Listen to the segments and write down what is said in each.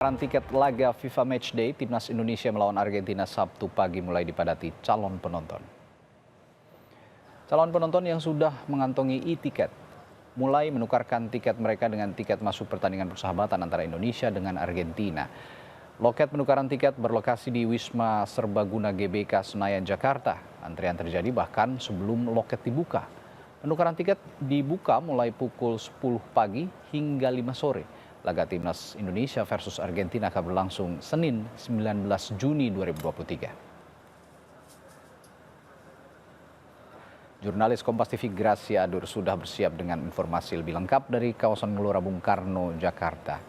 Tiket laga FIFA Matchday Timnas Indonesia melawan Argentina Sabtu pagi mulai dipadati calon penonton. Calon penonton yang sudah mengantongi e-tiket mulai menukarkan tiket mereka dengan tiket masuk pertandingan persahabatan antara Indonesia dengan Argentina. Loket penukaran tiket berlokasi di Wisma Serbaguna GBK Senayan, Jakarta. Antrian terjadi bahkan sebelum loket dibuka. Penukaran tiket dibuka mulai pukul 10 pagi hingga 5 sore. Laga Timnas Indonesia versus Argentina akan berlangsung Senin 19 Juni 2023. Jurnalis Kompas TV Gracia Adur sudah bersiap dengan informasi lebih lengkap dari kawasan Gelora Bung Karno, Jakarta.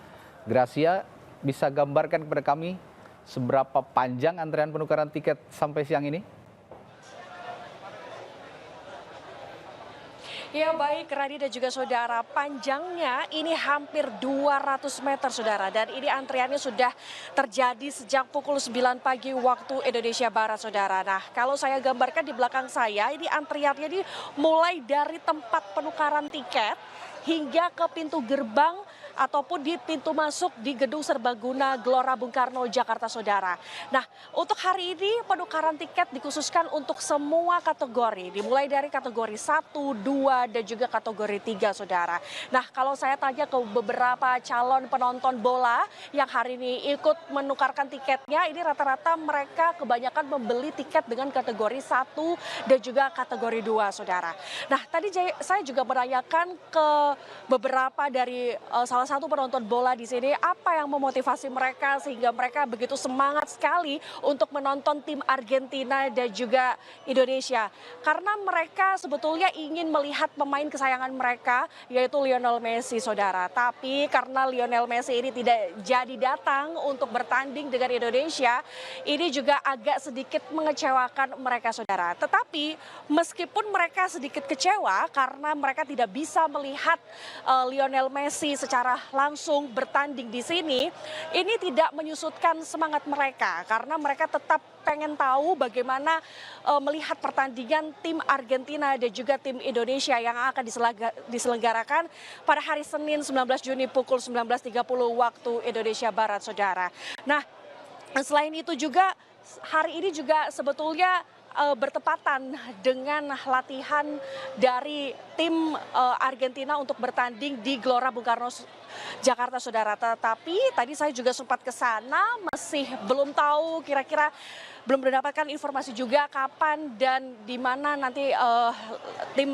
Gracia, bisa gambarkan kepada kami seberapa panjang antrean penukaran tiket sampai siang ini? Ya baik Radi dan juga saudara, panjangnya ini hampir 200 meter saudara, dan ini antriannya sudah terjadi sejak pukul 9 pagi waktu Indonesia Barat saudara. Nah kalau saya gambarkan di belakang saya, ini antriannya ini mulai dari tempat penukaran tiket hingga ke pintu gerbang ataupun di pintu masuk di Gedung Serbaguna Gelora Bung Karno, Jakarta saudara. Nah untuk hari ini penukaran tiket dikhususkan untuk semua kategori, dimulai dari kategori 1, 2, dan juga kategori 3 saudara. Nah kalau saya tanya ke beberapa calon penonton bola yang hari ini ikut menukarkan tiketnya, ini rata-rata mereka kebanyakan membeli tiket dengan kategori 1 dan juga kategori 2 saudara. Nah tadi saya juga menanyakan ke beberapa dari salah satu penonton bola di sini, apa yang memotivasi mereka sehingga mereka begitu semangat sekali untuk menonton tim Argentina dan juga Indonesia. Karena mereka sebetulnya ingin melihat pemain kesayangan mereka, yaitu Lionel Messi saudara. Tapi karena Lionel Messi ini tidak jadi datang untuk bertanding dengan Indonesia, ini juga agak sedikit mengecewakan mereka saudara. Tetapi meskipun mereka sedikit kecewa karena mereka tidak bisa melihat Lionel Messi secara langsung bertanding di sini, ini tidak menyusutkan semangat mereka karena mereka tetap pengen tahu bagaimana melihat pertandingan tim Argentina dan juga tim Indonesia yang akan diselenggarakan pada hari Senin 19 Juni pukul 19.30 waktu Indonesia Barat saudara. Nah selain itu juga hari ini juga sebetulnya bertepatan dengan latihan dari tim Argentina untuk bertanding di Gelora Bung Karno, Jakarta saudara. Tetapi tadi saya juga sempat ke sana, masih belum tahu kira-kira, belum mendapatkan informasi juga kapan dan di mana nanti tim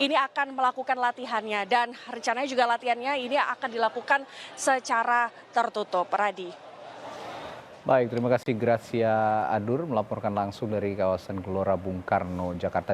ini akan melakukan latihannya, dan rencananya juga latihannya ini akan dilakukan secara tertutup. Radi. Baik, terima kasih Gracia Adur melaporkan langsung dari kawasan Gelora Bung Karno, Jakarta.